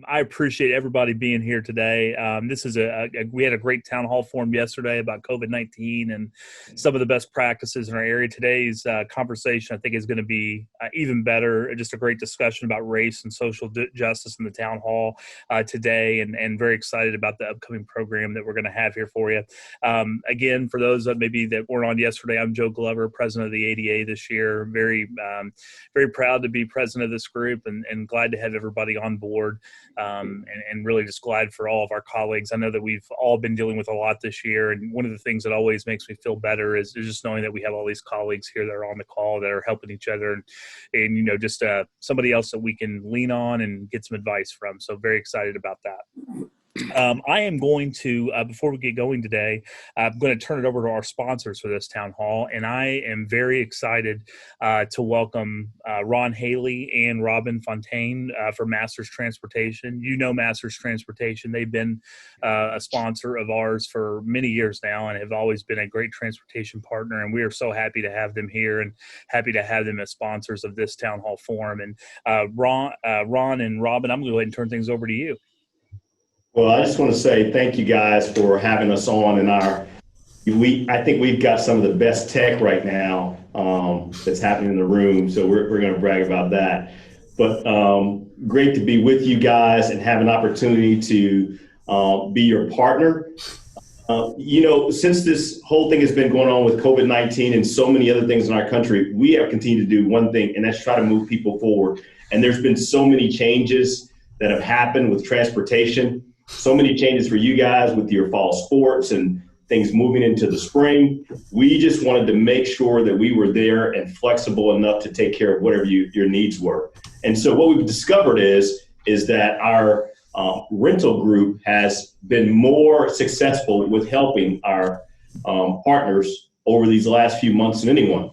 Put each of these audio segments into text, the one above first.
I appreciate everybody being here today. This is we had a great town hall forum yesterday about COVID-19 and some of the best practices in our area. Today's conversation, I think, is going to be even better. Just a great discussion about race and social justice in the town hall today, and very excited about the upcoming program that we're going to have here for you. Again, for those that maybe that weren't on yesterday, I'm Joe Glover, president of the ADA this year. Very proud to be president of this group, and glad to have everybody on board. And really just glad for all of our colleagues. I know that we've all been dealing with a lot this year, and one of the things that always makes me feel better is just knowing that we have all these colleagues here that are on the call that are helping each other, and just somebody else that we can lean on and get some advice from. So very excited about that. I am going to, before we get going today, I'm going to turn it over to our sponsors for this town hall, and I am very excited to welcome Ron Haley and Robin Fontaine for Masters Transportation. You know Masters Transportation. They've been a sponsor of ours for many years now and have always been a great transportation partner, and we are so happy to have them here and happy to have them as sponsors of this town hall forum. And Ron and Robin, I'm going to go ahead and turn things over to you. Well, I just want to say thank you guys for having us on I think we've got some of the best tech right now that's happening in the room, so we're going to brag about that. But great to be with you guys and have an opportunity to be your partner. Since this whole thing has been going on with COVID-19 and so many other things in our country, we have continued to do one thing, and that's try to move people forward. And there's been so many changes that have happened with transportation. So many changes for you guys with your fall sports and things moving into the spring. We just wanted to make sure that we were there and flexible enough to take care of whatever your needs were. And so what we've discovered is that our rental group has been more successful with helping our partners over these last few months than anyone.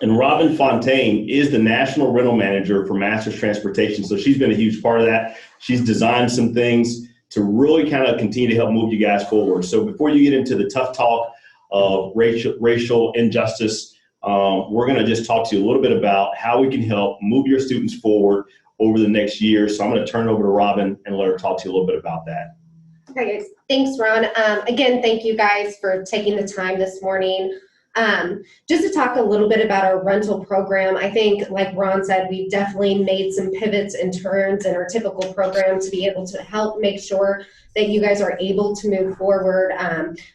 And Robin Fontaine is the national rental manager for Masters Transportation. So she's been a huge part of that. She's designed some things to really kind of continue to help move you guys forward. So before you get into the tough talk of racial injustice, we're going to just talk to you a little bit about how we can help move your students forward over the next year. So I'm going to turn it over to Robin and let her talk to you a little bit about that. Okay, guys. Thanks, Ron. Again, thank you guys for taking the time this morning. Just to talk a little bit about our rental program, I think, like Ron said, we've definitely made some pivots and turns in our typical program to be able to help make sure that you guys are able to move forward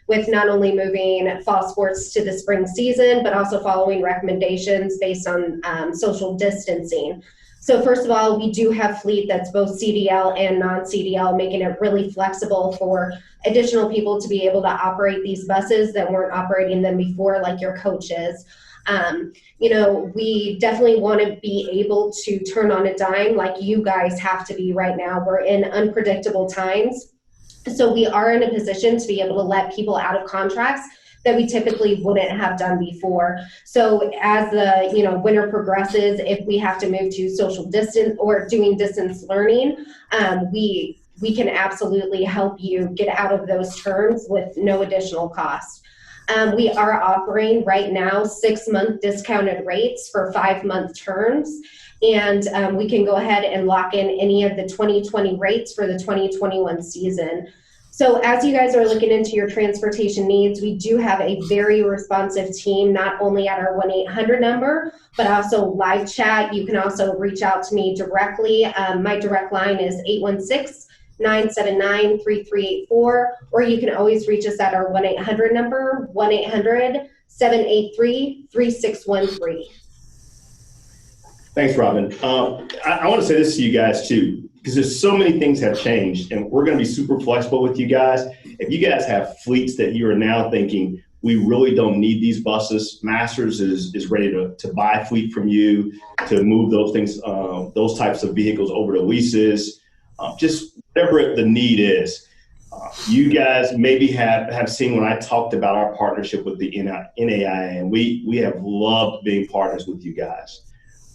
with not only moving fall sports to the spring season, but also following recommendations based on social distancing. So first of all, we do have fleet that's both CDL and non-CDL, making it really flexible for additional people to be able to operate these buses that weren't operating them before, like your coaches. We definitely want to be able to turn on a dime like you guys have to be right now. We're in unpredictable times. So we are in a position to be able to let people out of contracts that we typically wouldn't have done before. So as the winter progresses, if we have to move to social distance or doing distance learning, we can absolutely help you get out of those terms with no additional cost. We are offering right now 6-month discounted rates for 5-month terms. And we can go ahead and lock in any of the 2020 rates for the 2021 season. So as you guys are looking into your transportation needs, we do have a very responsive team, not only at our 1-800 number, but also live chat. You can also reach out to me directly. My direct line is 816-979-3384, or you can always reach us at our 1-800 number, 1-800-783-3613. Thanks, Robin. I want to say this to you guys too, because there's so many things have changed, and we're going to be super flexible with you guys. If you guys have fleets that you are now thinking, we really don't need these buses, Masters is ready to buy fleet from you, to move those things, those types of vehicles over to leases, just whatever the need is. You guys maybe have seen when I talked about our partnership with the NAIA, and we have loved being partners with you guys.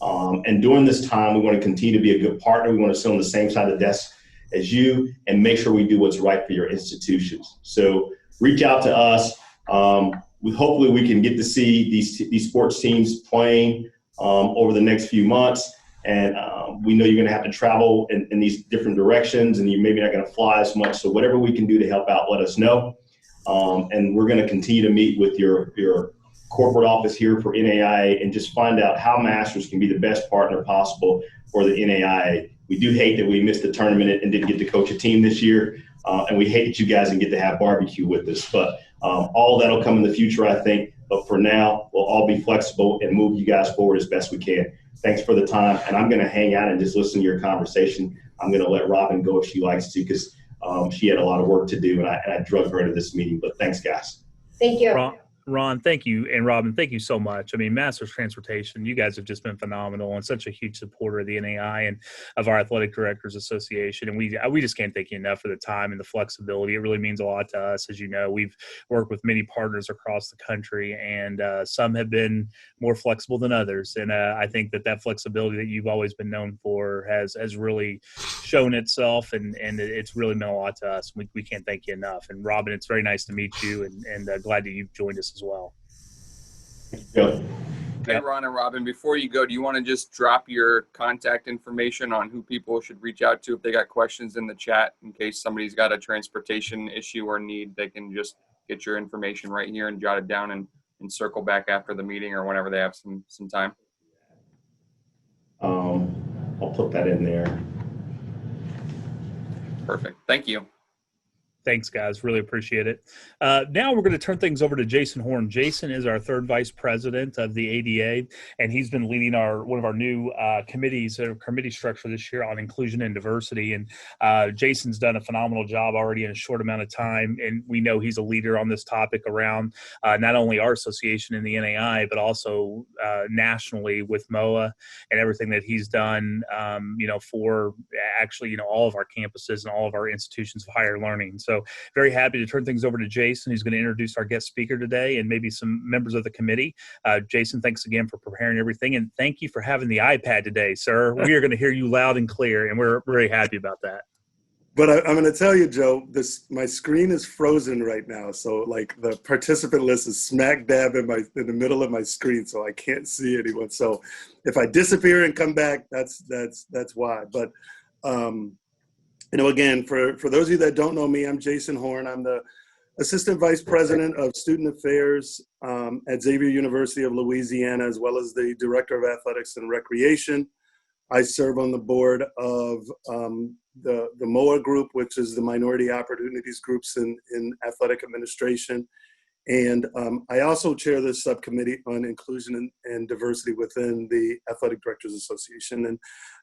And during this time, we want to continue to be a good partner. We want to sit on the same side of the desk as you and make sure we do what's right for your institutions. So reach out to us. Hopefully we can get to see these sports teams playing over the next few months. And We know you're going to have to travel in these different directions, and you're maybe not going to fly as much. So whatever we can do to help out, let us know. And we're going to continue to meet with your corporate office here for NAIA and just find out how Masters can be the best partner possible for the NAIA. We do hate that we missed the tournament and didn't get to coach a team this year. And we hate that you guys didn't get to have barbecue with us. But all of that will come in the future, I think. But for now, we'll all be flexible and move you guys forward as best we can. Thanks for the time. And I'm going to hang out and just listen to your conversation. I'm going to let Robin go if she likes to, because she had a lot of work to do, and I drug her into this meeting. But thanks, guys. Thank you. Ron, thank you. And Robin, thank you so much. I mean, Masters Transportation, you guys have just been phenomenal and such a huge supporter of the NAI and of our Athletic Directors Association. And we just can't thank you enough for the time and the flexibility. It really means a lot to us. As you know, we've worked with many partners across the country, and some have been more flexible than others. And I think that flexibility that you've always been known for has really shown itself, and it's really meant a lot to us. We can't thank you enough. And Robin, it's very nice to meet you, and glad that you've joined us as well. Yep. Hey, Ron and Robin, before you go, do you want to just drop your contact information on who people should reach out to if they got questions in the chat, in case somebody's got a transportation issue or need? They can just get your information right here and jot it down and circle back after the meeting or whenever they have some time. I'll put that in there. Perfect. Thank you. Thanks, guys. Really appreciate it. Now we're going to turn things over to Jason Horn. Jason is our third vice president of the ADA, and he's been leading one of our new committees, or committee structure this year on inclusion and diversity. And Jason's done a phenomenal job already in a short amount of time, and we know he's a leader on this topic around not only our association in the NAI, but also nationally with MOA and everything that he's done, for actually, all of our campuses and all of our institutions of higher learning. So very happy to turn things over to Jason. He's going to introduce our guest speaker today and maybe some members of the committee. Jason, thanks again for preparing everything. And thank you for having the iPad today, sir. We are going to hear you loud and clear, and we're very happy about that. But I'm going to tell you, Joe, my screen is frozen right now. So like the participant list is smack dab in the middle of my screen, so I can't see anyone. So if I disappear and come back, that's why. But again, for those of you that don't know me, I'm Jason Horn. I'm the Assistant Vice President of Student Affairs at Xavier University of Louisiana, as well as the Director of Athletics and Recreation. I serve on the board of the MOA group, which is the Minority Opportunities Groups in Athletic Administration. And I also chair the subcommittee on inclusion and diversity within the Athletic Directors Association. And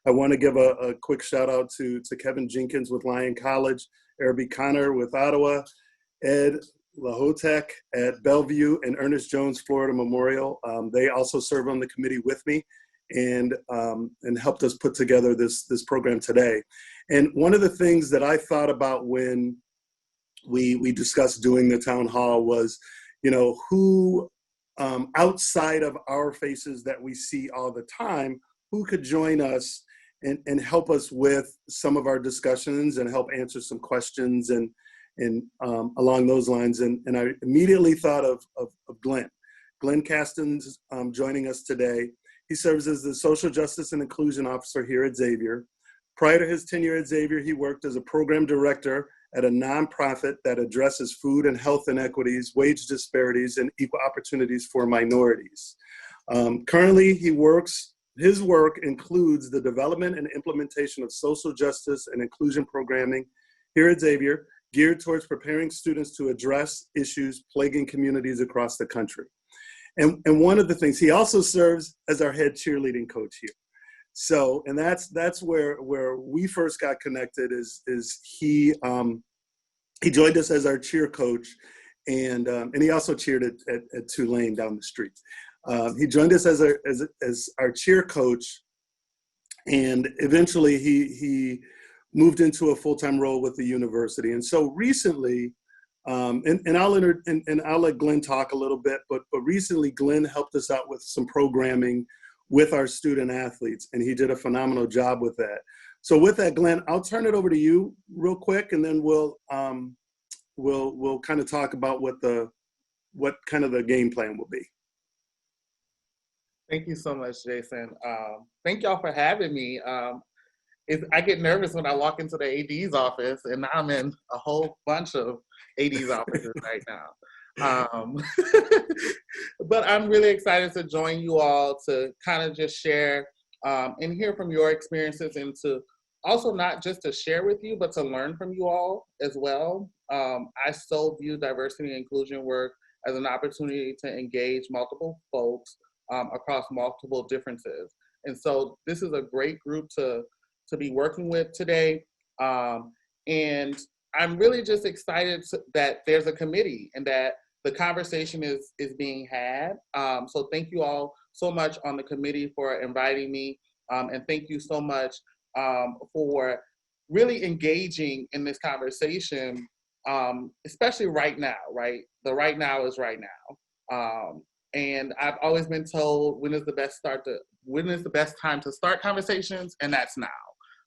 I want to give a quick shout out to Kevin Jenkins with Lyon College, Arabi Connor with Ottawa, Ed Lahotek at Bellevue, and Ernest Jones Florida Memorial. They also serve on the committee with me and helped us put together this program today. And one of the things that I thought about when we discussed doing the town hall was, who outside of our faces that we see all the time, who could join us and help us with some of our discussions and help answer some questions and along those lines. And I immediately thought of Glenn. Glenn Caston's joining us today. He serves as the Social Justice and Inclusion Officer here at Xavier. Prior to his tenure at Xavier, he worked as a program director at a nonprofit that addresses food and health inequities, wage disparities, and equal opportunities for minorities. Currently, his work includes the development and implementation of social justice and inclusion programming here at Xavier, geared towards preparing students to address issues plaguing communities across the country. And one of the things, he also serves as our head cheerleading coach here. So, and that's where we first got connected is he joined us as our cheer coach, and he also cheered at Tulane down the street. He joined us as our cheer coach, and eventually he moved into a full-time role with the university. And so recently, and I'll let Glenn talk a little bit, but recently Glenn helped us out with some programming with our student athletes, and he did a phenomenal job with that. So with that, Glenn, I'll turn it over to you real quick, and then we'll kind of talk about what kind of the game plan will be. Thank you so much, Jason. Thank y'all for having me. I get nervous when I walk into the AD's office, and I'm in a whole bunch of AD's offices right now. But I'm really excited to join you all to kind of just share and hear from your experiences, and to also not just to share with you, but to learn from you all as well. I so view diversity and inclusion work as an opportunity to engage multiple folks across multiple differences. And so this is a great group to be working with today. And I'm really just excited that there's a committee and that the conversation is being had. So thank you all so much on the committee for inviting me. And thank you so much for really engaging in this conversation, especially right now, right? The right now is right now. And I've always been told when is the best time to start conversations, and that's now.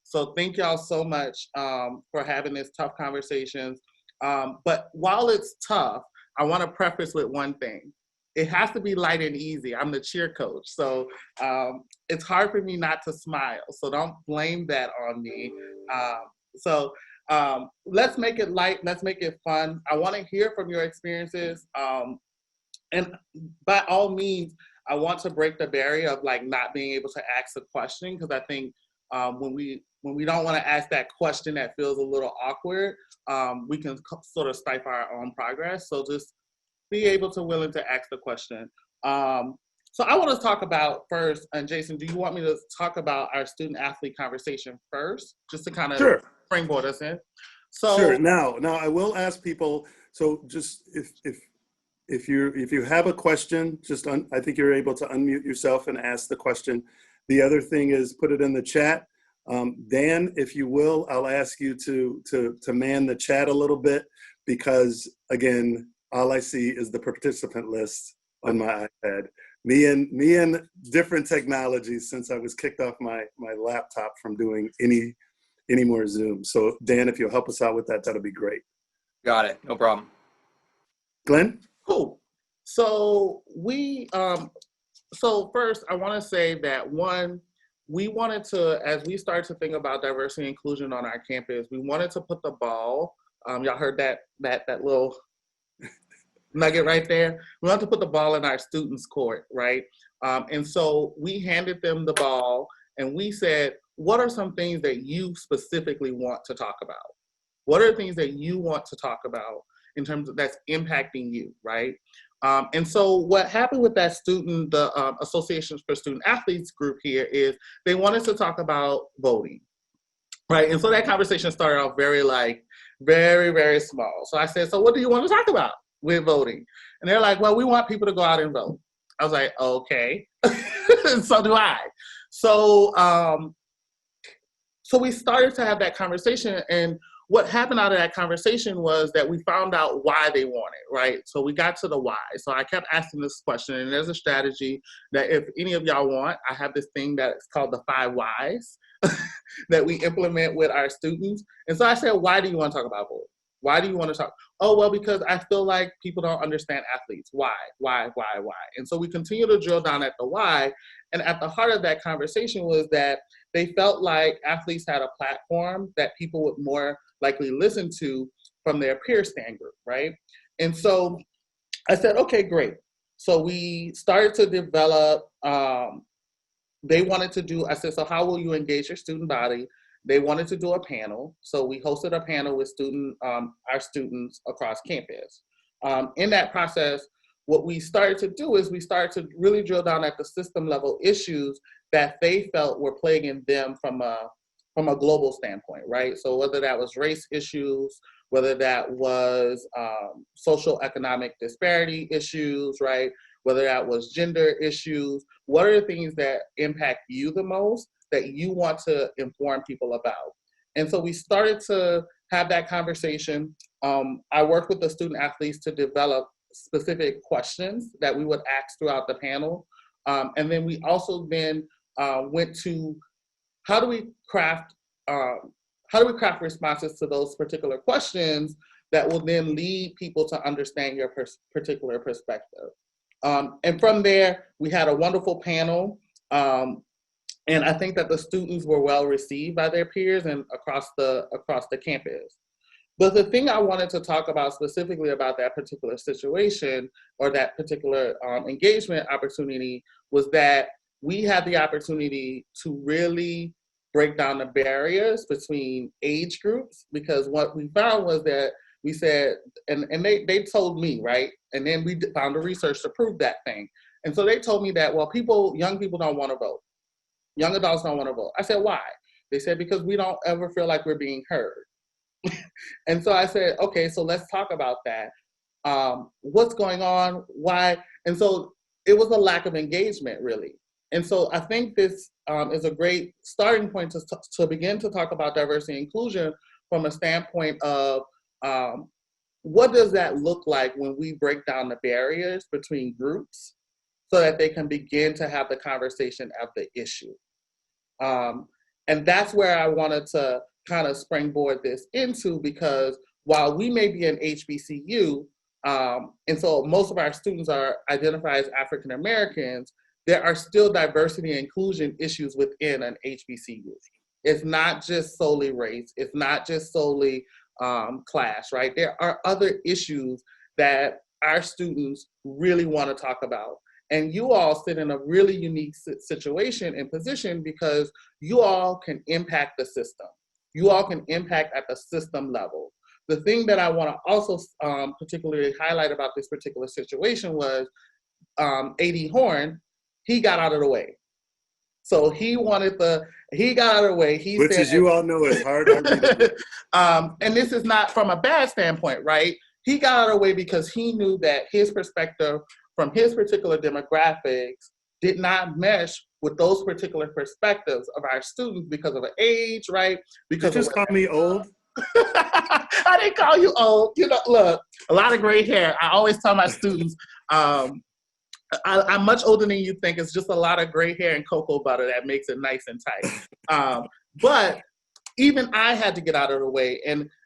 So thank y'all so much for having this tough conversations. But while it's tough, I want to preface with one thing. It has to be light and easy. I'm the cheer coach, so it's hard for me not to smile. So don't blame that on me. So let's make it light. Let's make it fun. I want to hear from your experiences. And by all means, I want to break the barrier of like not being able to ask a question, because I think when we don't want to ask that question that feels a little awkward, we can sort of stifle our own progress. So just be able to willing to ask the question. So I want to talk about first, and Jason, do you want me to talk about our student athlete conversation first, just to kind of Sure. springboard us in? So Sure. Now I will ask people. So just if you have a question, I think you're able to unmute yourself and ask the question. The other thing is put it in the chat. Dan, if you will, I'll ask you to man the chat a little bit, because again, all I see is the participant list on my iPad. Me and different technologies since I was kicked off my laptop from doing any more Zoom. So Dan, if you'll help us out with that, that'll be great. Got it. No problem. Glenn? cool. So so first I want to say that one, we wanted to, as we started to think about diversity and inclusion on our campus, we wanted to put the ball, y'all heard that little nugget right there? We wanted to put the ball in our students' court, right? And so we handed them the ball and we said, what are some things that you specifically want to talk about? What are the things that you want to talk about in terms of that's impacting you, right? And so what happened with that student, the Associations for Student Athletes group here, is they wanted to talk about voting, right? And so that conversation started off very, very small. So I said, so what do you want to talk about with voting? And they're like, well, we want people to go out and vote. I was like, okay, so do I. So we started to have that conversation, and what happened out of that conversation was that we found out why they wanted, right? So we got to the why. So I kept asking this question, and there's a strategy that if any of y'all want, I have this thing that's called the 5 whys that we implement with our students. And so I said, why do you want to talk about voting? Why do you want to talk? Oh, well, because I feel like people don't understand athletes. Why? And so we continue to drill down at the why. And at the heart of that conversation was that they felt like athletes had a platform that people would more likely listen to from their peer stand group, right? And so I said, okay, great. So we started to develop, they wanted to do, I said, so how will you engage your student body? They wanted to do a panel. So we hosted a panel with our students across campus. In that process, what we started to do is we started to really drill down at the system level issues that they felt were plaguing them from a global standpoint, right? So whether that was race issues, whether that was social economic disparity issues, right? Whether that was gender issues, what are the things that impact you the most that you want to inform people about? And so we started to have that conversation. I worked with the student athletes to develop specific questions that we would ask throughout the panel. And then we also then went to how do we craft responses to those particular questions that will then lead people to understand your particular perspective. And from there, we had a wonderful panel. And I think that the students were well received by their peers and across the campus. But the thing I wanted to talk about specifically about that particular situation or that particular engagement opportunity was that we had the opportunity to really break down the barriers between age groups, because what we found was that we said, and they told me, right? And then we found the research to prove that thing. And so they told me that, well, young people don't want to vote. Young adults don't want to vote. I said, why? They said, because we don't ever feel like we're being heard. And so I said, okay, so let's talk about that. What's going on? Why? And so it was a lack of engagement, really. And so I think this is a great starting point to begin to talk about diversity and inclusion from a standpoint of what does that look like when we break down the barriers between groups so that they can begin to have the conversation of the issue. And that's where I wanted to kind of springboard this into, because while we may be an HBCU, and so most of our students are identified as African Americans, there are still diversity and inclusion issues within an HBCU. It's not just solely race, it's not just solely class, right? There are other issues that our students really want to talk about. And you all sit in a really unique situation and position because you all can impact the system. You all can impact at the system level. The thing that I want to also particularly highlight about this particular situation was A.D. Horn, he got out of the way. So he got out of the way. Which, as you all know, is hard. And this is not from a bad standpoint, right? He got out of the way because he knew that his perspective from his particular demographics did not mesh with those particular perspectives of our students because of age, right? Because you just call me old. I didn't call you old. You know, look, a lot of gray hair. I always tell my students, I'm much older than you think. It's just a lot of gray hair and cocoa butter that makes it nice and tight. But even I had to get out of the way.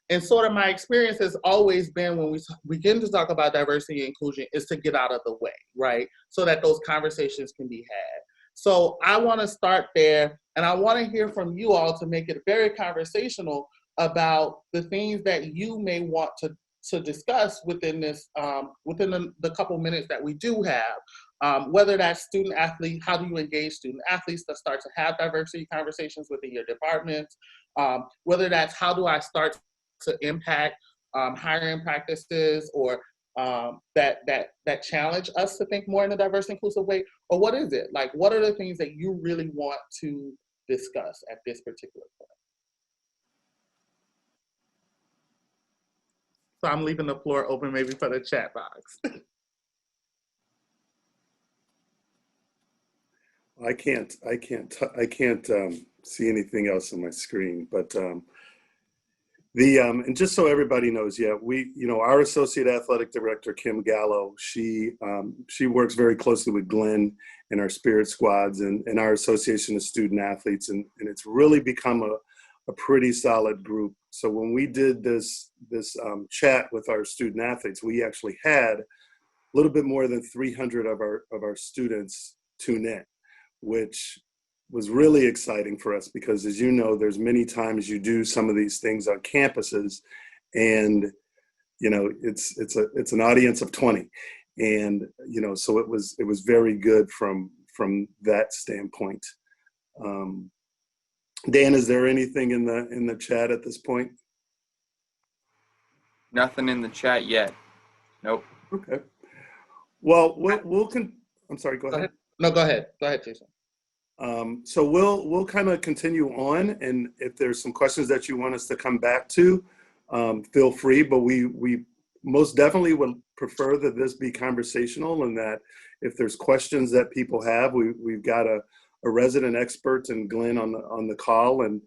And sort of my experience has always been when we begin to talk about diversity and inclusion is to get out of the way, right? So that those conversations can be had. So I want to start there, and I want to hear from you all to make it very conversational about the things that you may want to discuss within this, within the couple minutes that we do have. Whether that's student athlete, how do you engage student athletes to start to have diversity conversations within your departments? Whether that's how do I start to impact hiring practices or that challenge us to think more in a diverse, inclusive way, or what is it? Like, what are the things that you really want to discuss at this particular point? So I'm leaving the floor open maybe for the chat box. I can't see anything else on my screen, but and just so everybody knows, yeah, our associate athletic director, Kim Gallo, she works very closely with Glenn and our spirit squads and our association of student athletes, and it's really become a pretty solid group. So when we did this chat with our student athletes, we actually had a little bit more than 300 of our students tune in, which was really exciting for us because, as you know, there's many times you do some of these things on campuses and it's an audience of 20, and so it was very good from that standpoint. Dan, is there anything in the chat at this point? Nothing in the chat yet. Nope. Okay. Well, I'm sorry, go ahead. No, go ahead. Go ahead, Jason. So we'll kind of continue on, and if there's some questions that you want us to come back to, feel free, but we most definitely would prefer that this be conversational, and that if there's questions that people have, we've got a resident expert and Glenn on the call, and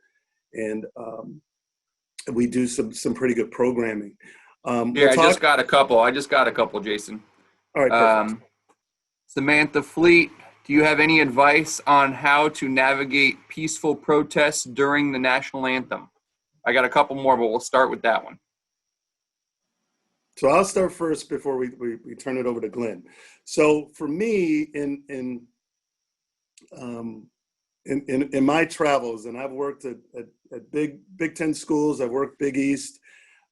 we do some pretty good programming. I just got a couple, Jason. All right, perfect. Samantha Fleet, do you have any advice on how to navigate peaceful protests during the national anthem? I got a couple more, but we'll start with that one. So I'll start first before we turn it over to Glenn. So for me, in my travels, and I've worked at Big Ten schools, I've worked Big East,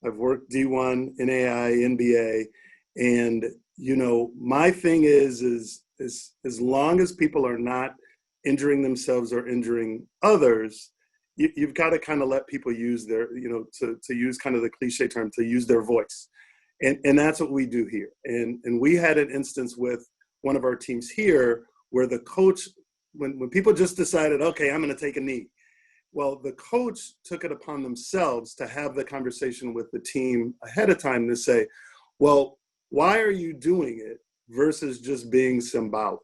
I've worked D1, NAI, NBA, and my thing is as long as people are not injuring themselves or injuring others, you've got to kind of let people use their, to use kind of the cliche term, to use their voice. And that's what we do here. And we had an instance with one of our teams here where the coach, when people just decided, okay, I'm going to take a knee. Well, the coach took it upon themselves to have the conversation with the team ahead of time to say, well, why are you doing it versus just being symbolic?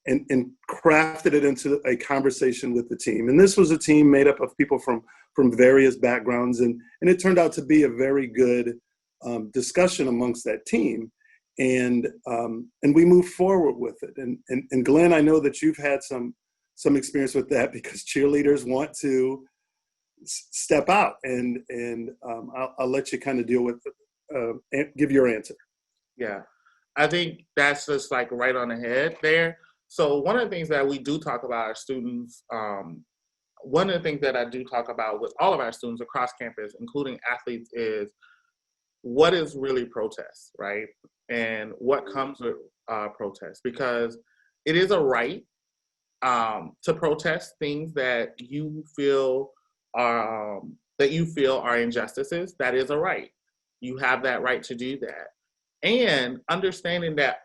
And crafted it into a conversation with the team. And this was a team made up of people from various backgrounds. And it turned out to be a very good discussion amongst that team. And we moved forward with it. And Glenn, I know that you've had some experience with that because cheerleaders want to step out. And I'll let you kind of deal with it, give your answer. Yeah, I think that's just like right on the head there. So one of the things that we do talk about our students, one of the things that I do talk about with all of our students across campus, including athletes, is what is really protest, right? And what comes with protest, because it is a right to protest things that you feel are injustices. That is a right. You have that right to do that. And understanding that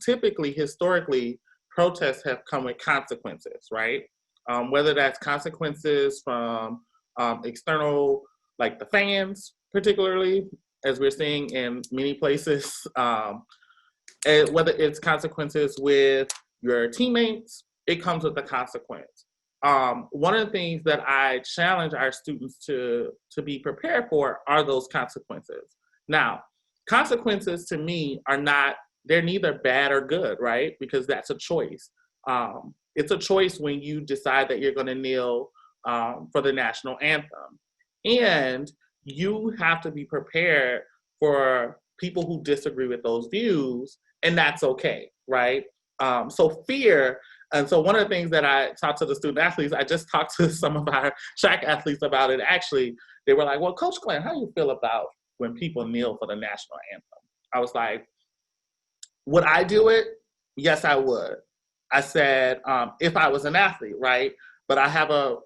typically, historically, protests have come with consequences, right? Whether that's consequences from external, like the fans, particularly, as we're seeing in many places, and whether it's consequences with your teammates, it comes with a consequence. One of the things that I challenge our students to be prepared for are those consequences. Now, consequences to me they're neither bad or good, right? Because that's a choice. It's a choice when you decide that you're going to kneel for the national anthem. And you have to be prepared for people who disagree with those views, and that's okay, right? So fear, and so one of the things that I talk to the student athletes, I just talked to some of our track athletes about it. Actually, they were like, well, Coach Glenn, how do you feel about when people kneel for the national anthem? I was like, would I do it? Yes, I would. I said, if I was an athlete, right? But I have a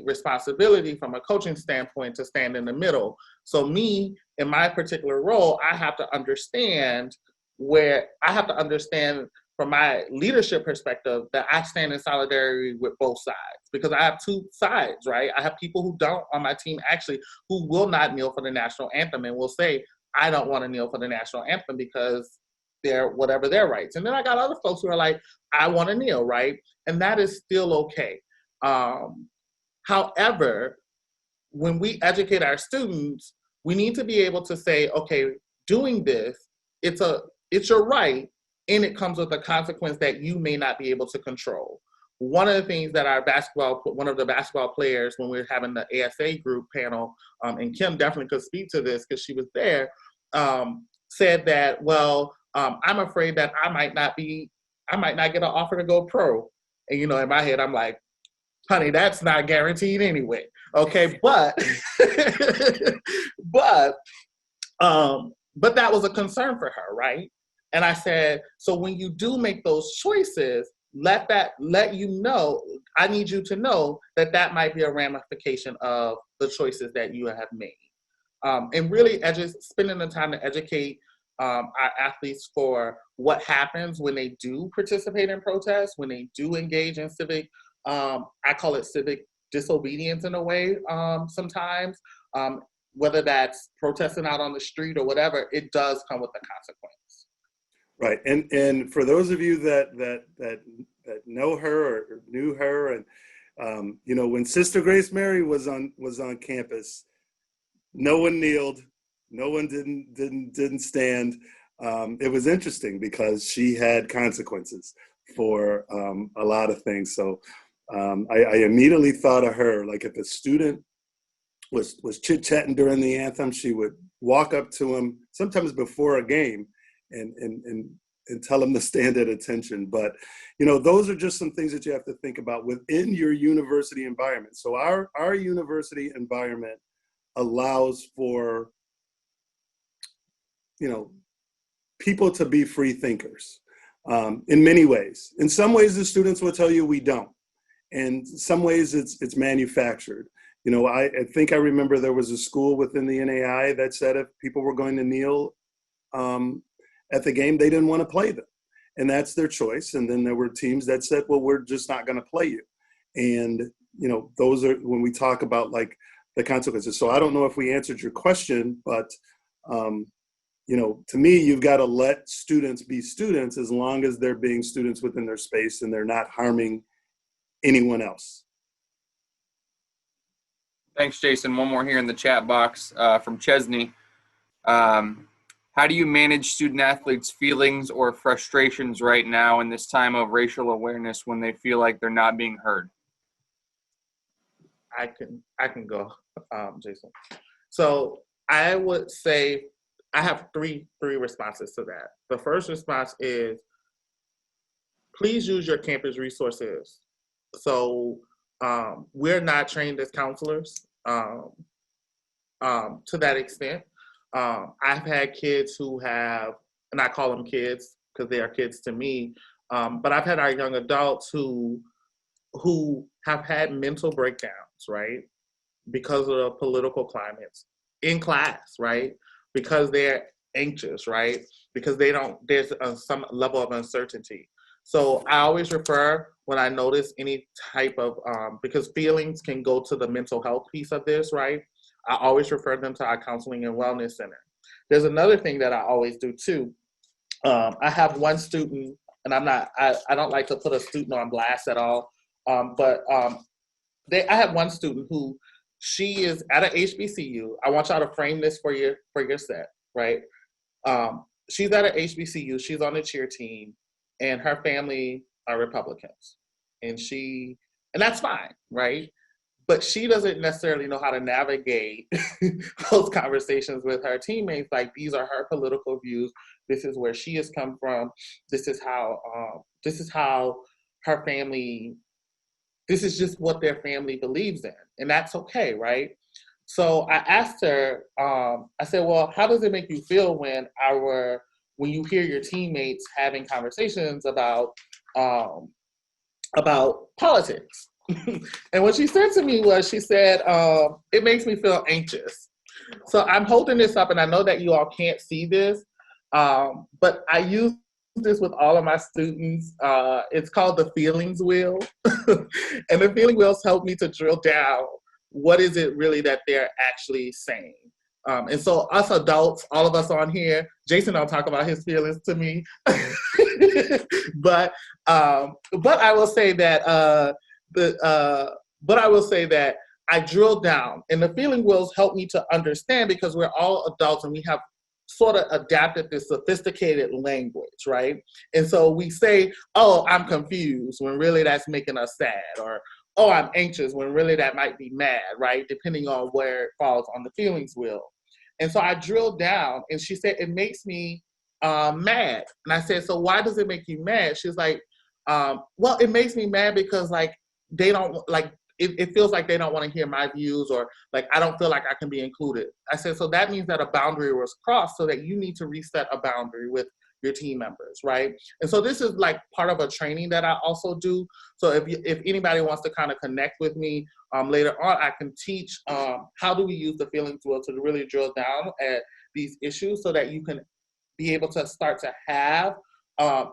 responsibility from a coaching standpoint to stand in the middle. So me, in my particular role, I have to understand from my leadership perspective that I stand in solidarity with both sides, because I have two sides, right? I have people who don't on my team actually who will not kneel for the national anthem and will say, I don't want to kneel for the national anthem because they're whatever their rights. And then I got other folks who are like, I want to kneel, right? And that is still okay. However, when we educate our students, we need to be able to say, okay, doing this, it's your right, and it comes with a consequence that you may not be able to control. One of the things that one of the basketball players, when we were having the ASA group panel, and Kim definitely could speak to this because she was there, said that, well, I'm afraid that I might not get an offer to go pro. And, in my head, I'm like, honey, that's not guaranteed anyway. Okay, but that was a concern for her, right? And I said, so when you do make those choices, let you know, I need you to know that might be a ramification of the choices that you have made. And really spending the time to educate our athletes for what happens when they do participate in protests, when they do engage in civic, I call it civic disobedience in a way sometimes, whether that's protesting out on the street or whatever, it does come with a consequence. Right, and for those of you that know her or knew her, and when Sister Grace Mary was on campus, no one kneeled, no one didn't stand. It was interesting because she had consequences for a lot of things. So I immediately thought of her. Like if a student was chit-chatting during the anthem, she would walk up to them sometimes before a game and tell them to stand at attention. But, those are just some things that you have to think about within your university environment. So our university environment allows for, people to be free thinkers in many ways. In some ways, the students will tell you we don't. And some ways it's manufactured. I think I remember there was a school within the NAI that said if people were going to kneel at the game, they didn't want to play them. And that's their choice. And then there were teams that said, well, we're just not going to play you. And, those are when we talk about like the consequences. So I don't know if we answered your question, but, to me, you've got to let students be students as long as they're being students within their space and they're not harming anyone else. Thanks, Jason. One more here in the chat box from Chesney. How do you manage student athletes' feelings or frustrations right now in this time of racial awareness when they feel like they're not being heard? I can go, Jason. So I would say I have three responses to that. The first response is, please use your campus resources. So we're not trained as counselors to that extent. I've had kids who have, and I call them kids because they are kids to me, but I've had our young adults who have had mental breakdowns, right? Because of the political climates in class, right? Because they're anxious, right? Because there's some level of uncertainty. So I always refer when I notice any type of, because feelings can go to the mental health piece of this, right? I always refer them to our counseling and wellness center. There's another thing that I always do too. I have one student, and I don't like to put a student on blast at all, but I have one student who, she is at an HBCU. I want y'all to frame this for your set, right? She's at an HBCU, she's on the cheer team, and her family are Republicans. And that's fine, right? But she doesn't necessarily know how to navigate those conversations with her teammates. Like, these are her political views. This is where she has come from. This is how her family, this is just what their family believes in. And that's okay, right? So I asked her, I said, well, how does it make you feel when you hear your teammates having conversations about politics? And what she said to me was, she said, it makes me feel anxious. So I'm holding this up, and I know that you all can't see this, but I use this with all of my students. It's called the feelings wheel. And the feeling wheels help me to drill down what is it really that they're actually saying. And so us adults, all of us on here, Jason don't talk about his feelings to me, but I will say that I drill down, and the feeling wheels help me to understand, because we're all adults and we have sort of adapted this sophisticated language, right? And so we say, oh, I'm confused, when really that's making us sad, or oh, I'm anxious, when really that might be mad, right? Depending on where it falls on the feelings wheel. And so I drilled down, and she said, it makes me mad. And I said, so why does it make you mad? She's like, well, it makes me mad because like they don't like, it feels like they don't want to hear my views, or like I don't feel like I can be included. I said, so that means that a boundary was crossed, so that you need to reset a boundary with your team members, right? And so this is like part of a training that I also do. So if anybody wants to kind of connect with me later on, I can teach how do we use the feelings wheel to really drill down at these issues, so that you can be able to start to have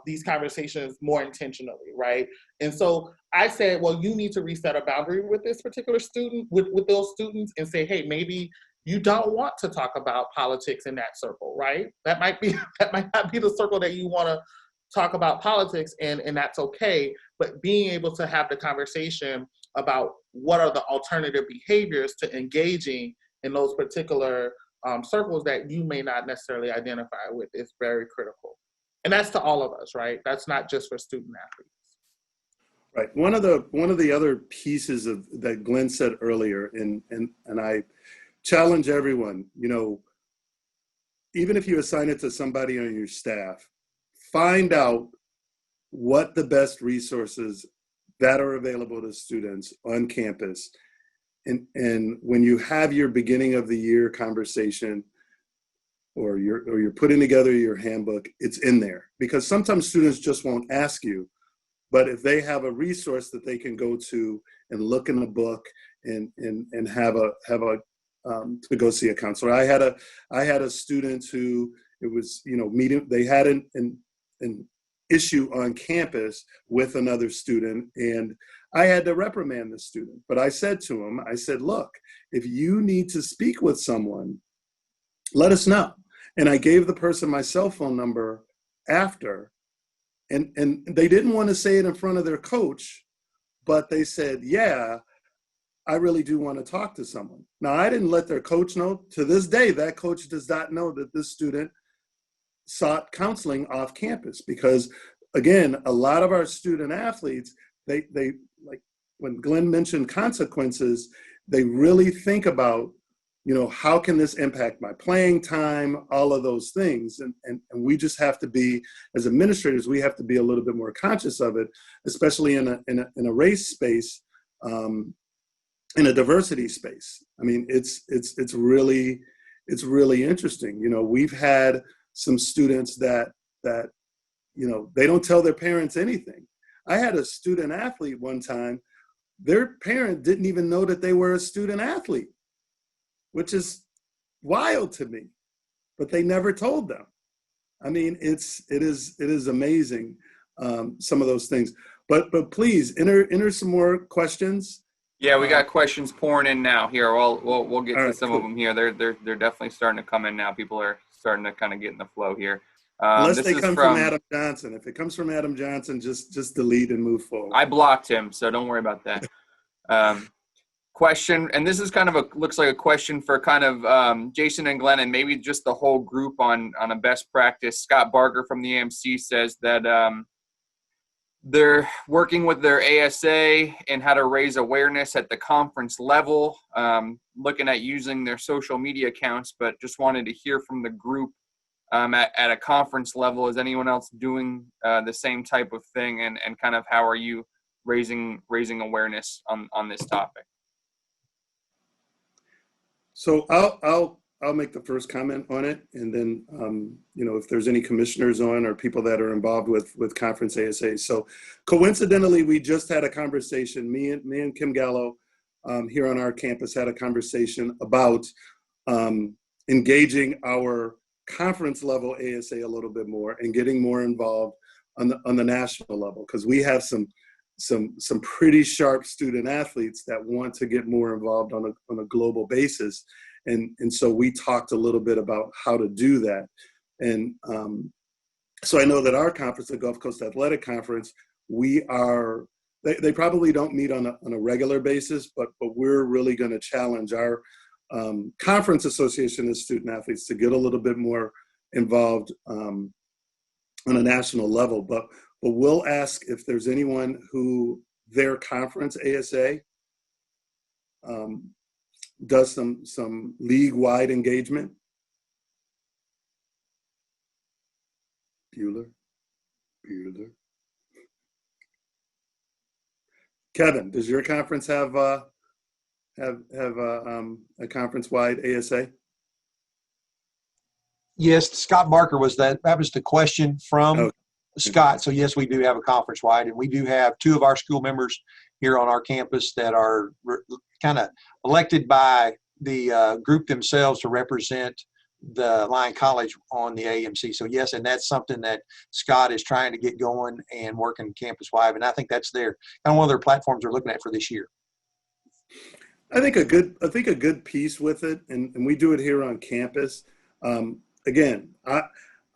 these conversations more intentionally, right? And so I said, well, you need to reset a boundary with this particular student, with those students, and say, hey, maybe you don't want to talk about politics in that circle, right? That might not be the circle that you want to talk about politics in, and that's okay. But being able to have the conversation about what are the alternative behaviors to engaging in those particular circles that you may not necessarily identify with is very critical. And that's to all of us, right? That's not just for student athletes. Right. One of the other pieces of that Glenn said earlier, and I challenge everyone, even if you assign it to somebody on your staff, find out what the best resources that are available to students on campus. And when you have your beginning of the year conversation, or you're putting together your handbook, it's in there. Because sometimes students just won't ask you, but if they have a resource that they can go to and look in a book and have a to go see a counselor. I had a student who, it was, meeting, they had an issue on campus with another student, and I had to reprimand the student. But I said to him, I said, look, if you need to speak with someone, let us know. And I gave the person my cell phone number after, and they didn't want to say it in front of their coach, but they said, yeah, I really do want to talk to someone. Now, I didn't let their coach know. To this day, that coach does not know that this student sought counseling off campus, because, again, a lot of our student athletes, they like when Glenn mentioned consequences, they really think about, how can this impact my playing time, all of those things. And we just have to be, as administrators, we have to be a little bit more conscious of it, especially in a race space, in a diversity space. I mean, it's really interesting. We've had some students that they don't tell their parents anything. I had a student athlete one time, their parent didn't even know that they were a student athlete, which is wild to me, but they never told them. I mean, it is amazing, some of those things. But please enter some more questions. Yeah, we got questions pouring in now. Here, we'll get to right, some cool. of them here. They're definitely starting to come in now. People are starting to kind of get in the flow here. Unless this they is come from Adam Johnson. If it comes from Adam Johnson, just delete and move forward. I blocked him, so don't worry about that. Question, and this is kind of looks like a question for kind of Jason and Glenn, and maybe just the whole group on a best practice. Scott Barker from the AMC says that they're working with their ASA and how to raise awareness at the conference level, looking at using their social media accounts, but just wanted to hear from the group at a conference level. Is anyone else doing the same type of thing, and kind of how are you raising awareness on this topic? So I'll make the first comment on it, and then if there's any commissioners on or people that are involved with conference ASA. So coincidentally, we just had a conversation. Me and Kim Gallo here on our campus had a conversation about engaging our conference level ASA a little bit more and getting more involved on the national level, because we have some pretty sharp student athletes that want to get more involved on a global basis. And so we talked a little bit about how to do that. And so I know that our conference, the Gulf Coast Athletic Conference, they probably don't meet on a regular basis, but we're really going to challenge our conference association of student athletes to get a little bit more involved on a national level. But we'll ask if there's anyone who their conference ASA does some league-wide engagement. Bueller. Kevin, does your conference have a conference-wide ASA? Yes, Scott Barker was that was the question from Scott. So yes, we do have a conference-wide, and we do have two of our school members here on our campus that are kind of elected by the group themselves to represent the Lyon College on the AMC. So yes, and that's something that Scott is trying to get going and working campus-wide, and I think that's kind of one of their platforms they're looking at for this year. I think a good piece with it, and we do it here on campus. Again,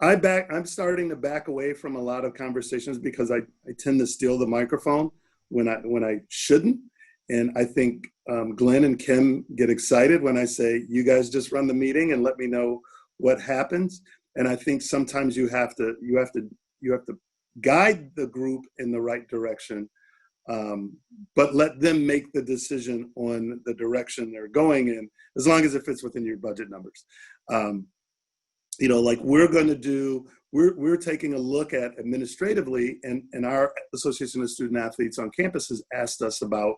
I'm starting to back away from a lot of conversations because I tend to steal the microphone when I shouldn't. And I think Glenn and Kim get excited when I say, you guys just run the meeting and let me know what happens. And I think sometimes you have to guide the group in the right direction, but let them make the decision on the direction they're going in, as long as it fits within your budget numbers. like we're going to do, we're taking a look at administratively, and our Association of Student Athletes on campus has asked us about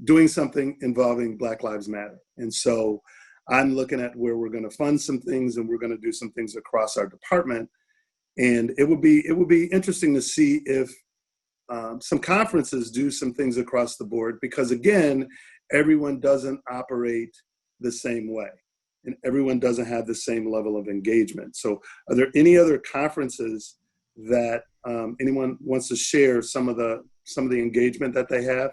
doing something involving Black Lives Matter. And so I'm looking at where we're going to fund some things, and we're going to do some things across our department. And it would be interesting to see if some conferences do some things across the board, because again, everyone doesn't operate the same way, and everyone doesn't have the same level of engagement. So are there any other conferences that anyone wants to share some of the engagement that they have?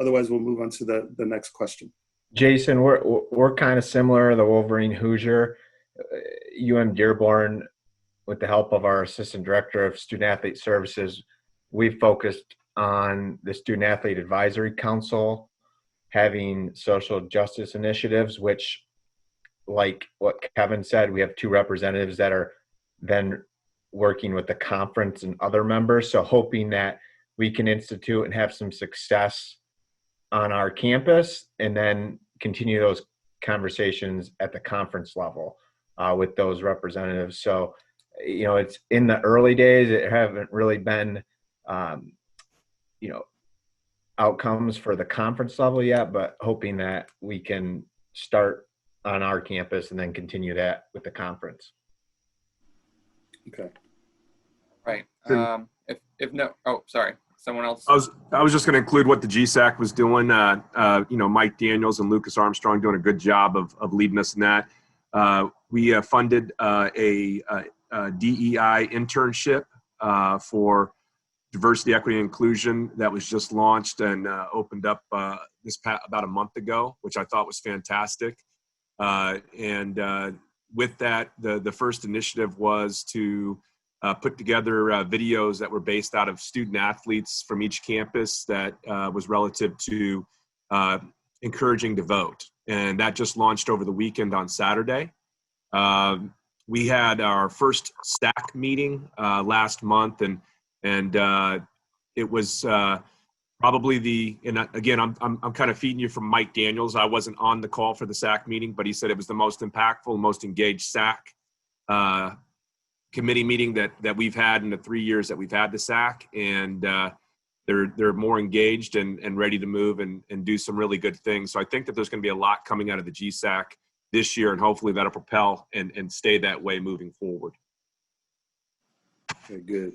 Otherwise, we'll move on to the next question. Jason, we're kind of similar, the Wolverine Hoosier. Dearborn, with the help of our Assistant Director of Student Athlete Services, we've focused on the Student Athlete Advisory Council, having social justice initiatives, which, like what Kevin said, we have 2 representatives that are then working with the conference and other members. So hoping that we can institute and have some success on our campus, and then continue those conversations at the conference level with those representatives. So, it's in the early days. It haven't really been, outcomes for the conference level yet, but hoping that we can start on our campus and then continue that with the conference. Okay. Right. If no, oh, sorry. Someone else. I was just going to include what the GSAC was doing. Mike Daniels and Lucas Armstrong doing a good job of leading us in that. We funded a DEI internship for diversity, equity, and inclusion that was just launched and opened up about a month ago, which I thought was fantastic. With that, the first initiative was to put together videos that were based out of student athletes from each campus that was relative to encouraging to vote. And that just launched over the weekend on Saturday. We had our first SAC meeting last month, and it was probably and again, I'm kind of feeding you from Mike Daniels. I wasn't on the call for the SAC meeting, but he said it was the most impactful, most engaged SAC committee meeting that we've had in the 3 years that we've had the SAC, and they're more engaged and ready to move and do some really good things. So I think that there's going to be a lot coming out of the GSAC this year, and hopefully that'll propel and stay that way moving forward. Okay, good.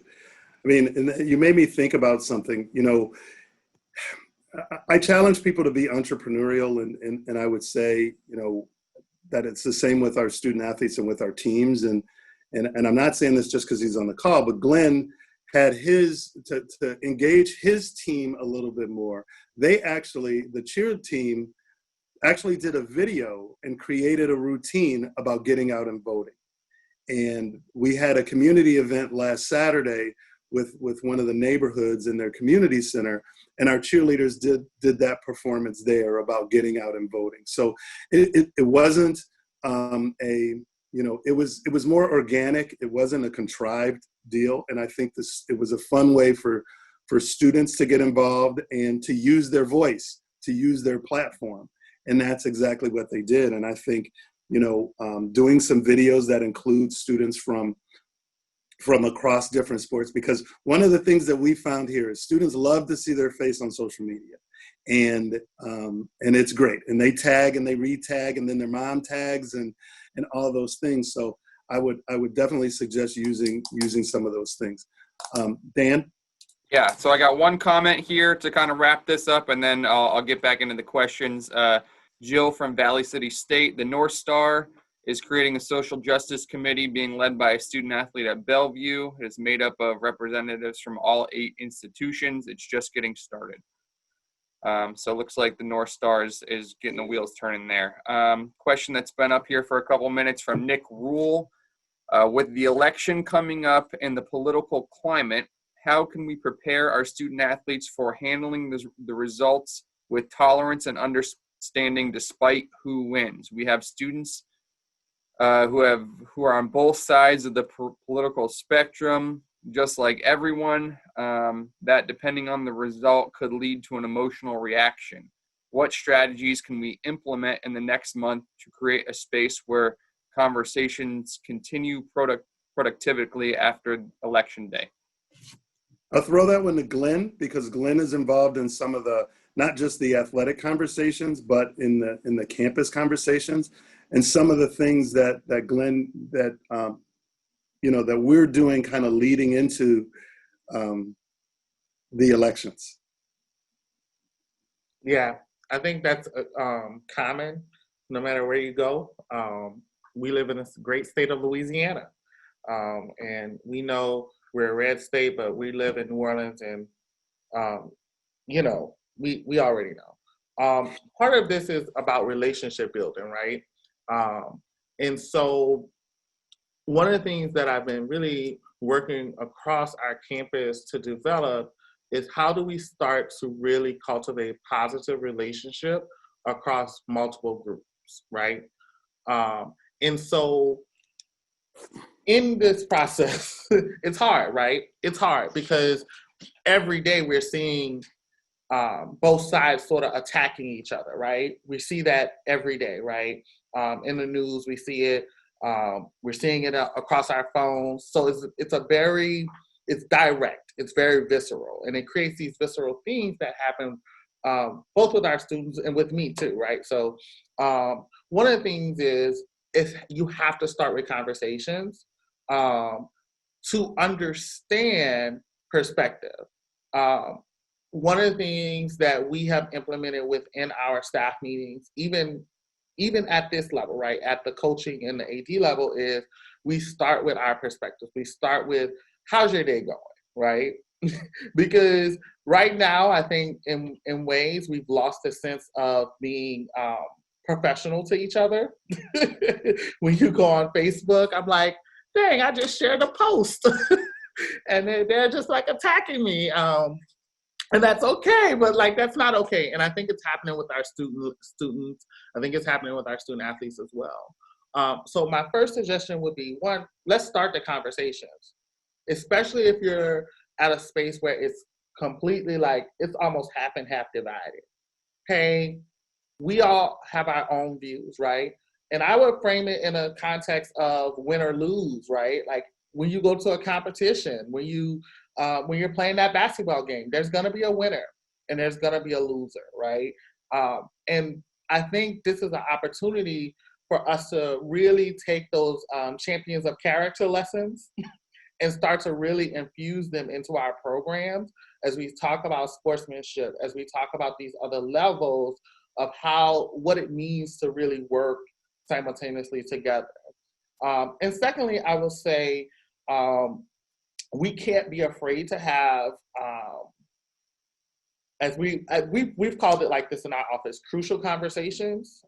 I mean, and you made me think about something. I challenge people to be entrepreneurial, and I would say, that it's the same with our student athletes and with our teams. And I'm not saying this just because he's on the call, but Glenn had to engage his team a little bit more. The cheer team actually did a video and created a routine about getting out and voting. And we had a community event last Saturday with one of the neighborhoods in their community center, and our cheerleaders did that performance there about getting out and voting. So it wasn't it was more organic. It wasn't a contrived deal. And I think it was a fun way for students to get involved and to use their voice, to use their platform. And that's exactly what they did. And I think, doing some videos that include students from across different sports, because one of the things that we found here is students love to see their face on social media, and it's great. And they tag and they re-tag, and then their mom tags and all those things. So I would definitely suggest using some of those things. Dan? Yeah, so I got one comment here to kind of wrap this up, and then I'll get back into the questions. Jill from Valley City State, the North Star is creating a social justice committee being led by a student athlete at Bellevue. It is made up of representatives from all 8 institutions. It's just getting started. So it looks like the North Star is getting the wheels turning there. Question that's been up here for a couple minutes from Nick Rule. With the election coming up and the political climate, how can we prepare our student athletes for handling the results with tolerance and understanding despite who wins? We have students who are on both sides of the political spectrum, just like everyone, that depending on the result could lead to an emotional reaction. What strategies can we implement in the next month to create a space where conversations continue productively after Election Day? I'll throw that one to Glenn, because Glenn is involved in some of the, not just the athletic conversations, but in the campus conversations, and some of the things that Glenn, that that we're doing, kind of leading into the elections. Yeah, I think that's common no matter where you go. We live in this great state of Louisiana, and we know we're a red state, but we live in New Orleans, and we already know. Part of this is about relationship building, right? And so one of the things that I've been really working across our campus to develop is how do we start to really cultivate positive relationship across multiple groups, right? And so in this process, it's hard, right? It's hard because every day we're seeing both sides sort of attacking each other, right? We see that every day, right? In the news, we see it. We're seeing it across our phones. So it's direct, it's very visceral, and it creates these visceral things that happen both with our students and with me too, right? So one of the things is you have to start with conversations to understand perspective. One of the things that we have implemented within our staff meetings, even at this level, right, at the coaching and the AD level, is we start with our perspectives. We start with, how's your day going, right? Because right now, I think in ways we've lost a sense of being professional to each other. When you go on Facebook, I'm like, dang, I just shared a post. And they're just like attacking me. And that's okay, but like that's not okay. And I think it's happening with our students. I think it's happening with our student athletes as well. So my first suggestion would be, one, let's start the conversations, especially if you're at a space where it's completely like, it's almost half and half divided. Hey, we all have our own views, right? And I would frame it in a context of win or lose, right? Like when you go to a competition, when you're playing that basketball game, there's gonna be a winner and there's gonna be a loser, right? And I think this is an opportunity for us to really take those champions of character lessons and start to really infuse them into our programs as we talk about sportsmanship, as we talk about these other levels of what it means to really work simultaneously together. And secondly, I will say, we can't be afraid to have, we've called it like this in our office, crucial conversations.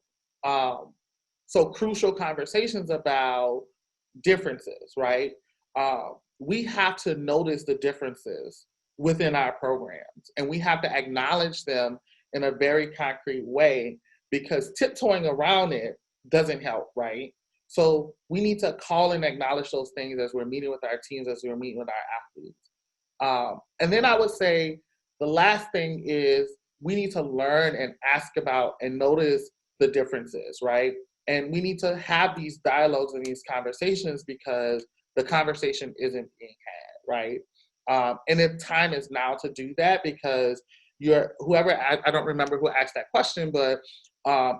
So crucial conversations about differences, right? We have to notice the differences within our programs, and we have to acknowledge them in a very concrete way, because tiptoeing around it doesn't help, right? So we need to call and acknowledge those things as we're meeting with our teams, as we're meeting with our athletes. And then I would say the last thing is we need to learn and ask about and notice the differences, right? And we need to have these dialogues and these conversations because the conversation isn't being had, right? And the time is now to do that, because I don't remember who asked that question, but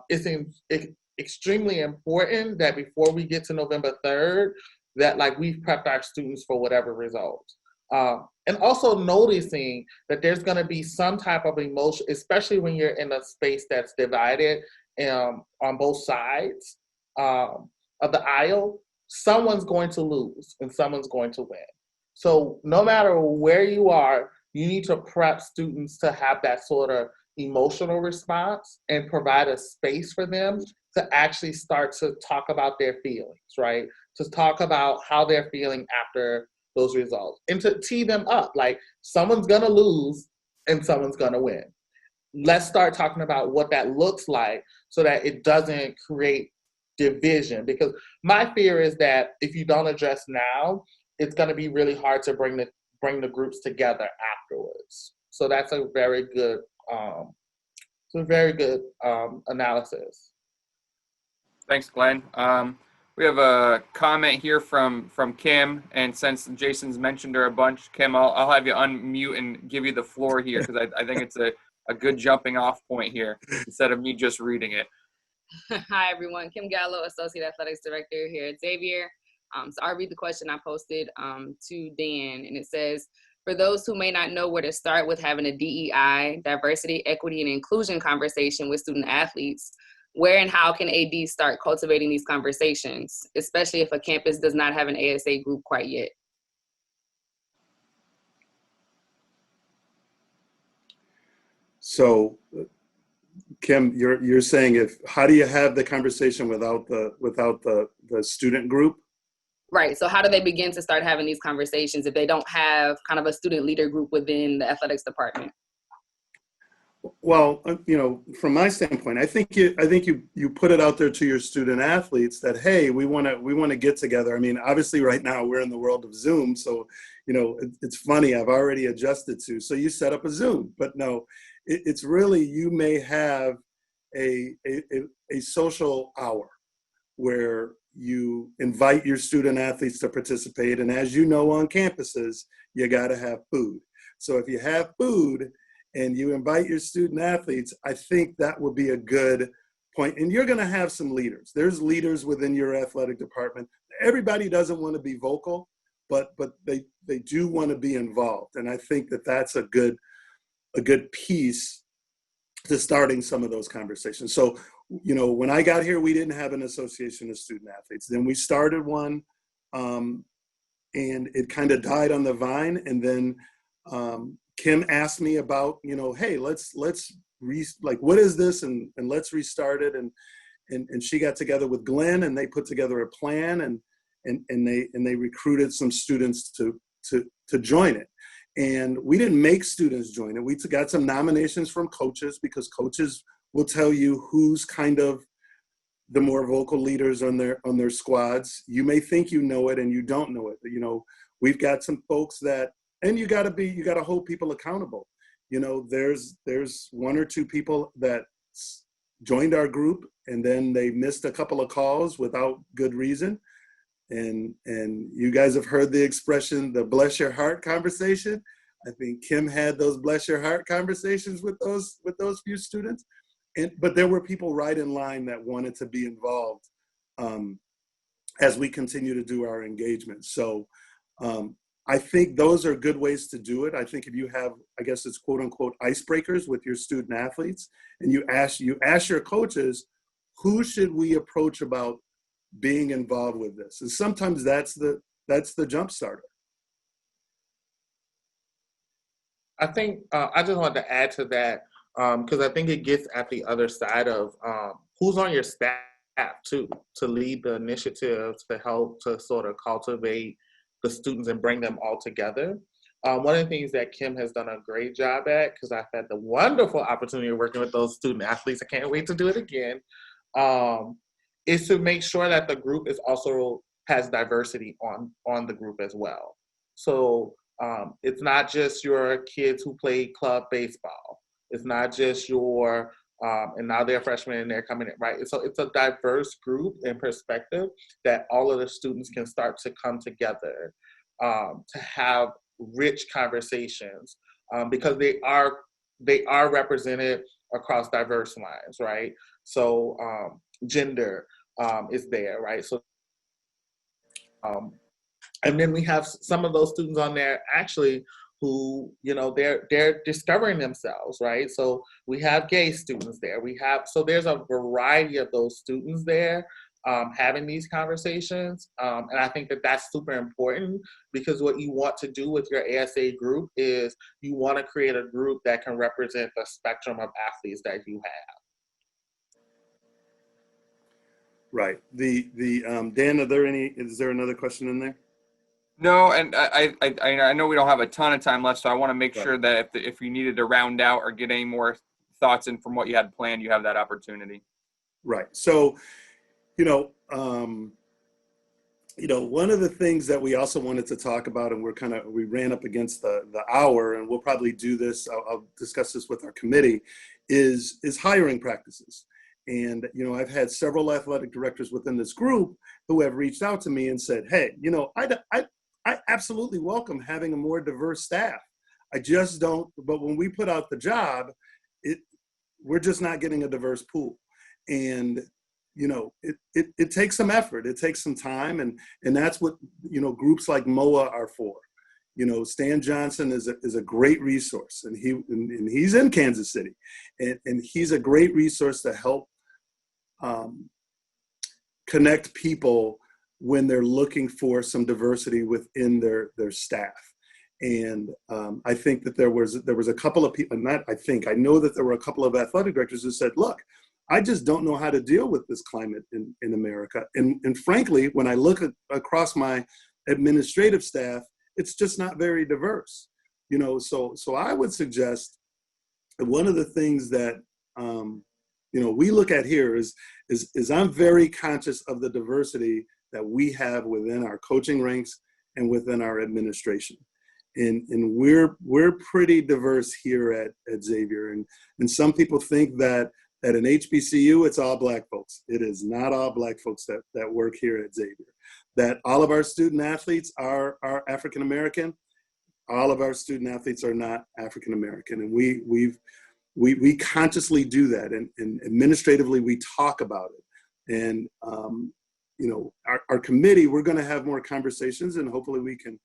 it's extremely important that before we get to November 3rd, that like we've prepped our students for whatever result. And also noticing that there's gonna be some type of emotion, especially when you're in a space that's divided on both sides of the aisle, someone's going to lose and someone's going to win. So no matter where you are, you need to prep students to have that sort of emotional response and provide a space for them to actually start to talk about their feelings, right? To talk about how they're feeling after those results and to tee them up. Like someone's gonna lose and someone's gonna win. Let's start talking about what that looks like so that it doesn't create division. Because my fear is that if you don't address now, it's gonna be really hard to bring the groups together afterwards. So that's a very good analysis. Thanks, Glenn. We have a comment here from Kim, and since Jason's mentioned her a bunch, Kim, I'll have you unmute and give you the floor here because I think it's a good jumping off point here instead of me just reading it. Hi, everyone. Kim Gallo, Associate Athletics Director here at Xavier. So I'll read the question I posted to Dan, and it says, for those who may not know where to start with having a DEI, diversity, equity, and inclusion conversation with student athletes, where and how can AD start cultivating these conversations, especially if a campus does not have an ASA group quite yet? So, Kim, you're saying how do you have the conversation without the student group? Right. So how do they begin to start having these conversations if they don't have kind of a student leader group within the athletics department? Well, from my standpoint, I think you put it out there to your student athletes that, hey, we want to get together. I mean, obviously right now we're in the world of Zoom, so it's funny. I've already adjusted to. So you set up a Zoom, but no, it's really, you may have a social hour where you invite your student athletes to participate, and as you know, on campuses, you got to have food. So if you have food and you invite your student athletes, I think that would be a good point. And you're going to have some leaders. There's leaders within your athletic department. Everybody doesn't want to be vocal, but they do want to be involved. And I think that's a good piece to starting some of those conversations. So, when I got here, we didn't have an association of student athletes. Then we started one, and it kind of died on the vine. And then Kim asked me about, hey, let's what is this? And let's restart it. And she got together with Glenn, and they put together a plan, and they recruited some students to join it. And we didn't make students join it. We got some nominations from coaches, because coaches will tell you who's kind of the more vocal leaders on their squads. You may think you know it and you don't know it, but we've got some folks that, and you got to hold people accountable. There's one or two people that joined our group and then they missed a couple of calls without good reason. And you guys have heard the expression, the bless your heart conversation. I think Kim had those bless your heart conversations with those few students. But there were people right in line that wanted to be involved as we continue to do our engagement. So I think those are good ways to do it. I think if you have, I guess it's quote unquote icebreakers with your student athletes, and you ask your coaches, who should we approach about being involved with this? And sometimes that's the jump starter. I think I just wanted to add to that, because I think it gets at the other side of who's on your staff to lead the initiative to help to sort of cultivate the students and bring them all together. One of the things that Kim has done a great job at, because I've had the wonderful opportunity of working with those student athletes, I can't wait to do it again, is to make sure that the group has diversity on the group as well. So it's not just your kids who play club baseball. It's not just and now they're freshmen and they're coming in, right? So it's a diverse group and perspective that all of the students can start to come together to have rich conversations, because they are represented across diverse lines, right? So gender is there, right? So and then we have some of those students on there actually who, they're discovering themselves, right? So we have gay students there. So there's a variety of those students there having these conversations. And I think that that's super important, because what you want to do with your ASA group is you want to create a group that can represent the spectrum of athletes that you have. Right. Dan, is there another question in there? No, and I know we don't have a ton of time left, so I want to make sure that if you needed to round out or get any more thoughts in from what you had planned, you have that opportunity. Right. So, one of the things that we also wanted to talk about, and we ran up against the hour, and we'll probably do this, I'll discuss this with our committee, is hiring practices. And, you know, I've had several athletic directors within this group who have reached out to me and said, hey, you know, I absolutely welcome having a more diverse staff. I just don't, but when we put out the job, we're just not getting a diverse pool. And, you know, it takes some effort, it takes some time, and that's what, you know, groups like MOA are for. You know, Stan Johnson is a great resource, and he's in Kansas City, and he's a great resource to help connect people when they're looking for some diversity within their staff. And I think that there was a couple of people, I know that there were a couple of athletic directors who said, look, I just don't know how to deal with this climate in America. And frankly, when I look across my administrative staff, it's just not very diverse. You know, so I would suggest that one of the things that you know, we look at here is I'm very conscious of the diversity that we have within our coaching ranks and within our administration. And we're pretty diverse here at Xavier. And some people think that at an HBCU, it's all Black folks. It is not all Black folks that work here at Xavier. That all of our student athletes are African American. All of our student athletes are not African American. And we consciously do that. And administratively, we talk about it. And, you know, our committee, we're going to have more conversations, and hopefully we can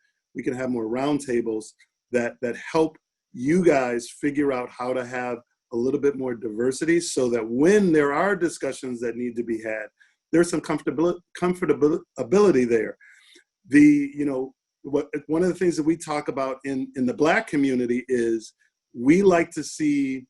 have more roundtables that help you guys figure out how to have a little bit more diversity, so that when there are discussions that need to be had, there's some comfortability there. You know, one of the things that we talk about in the Black community is we like to see,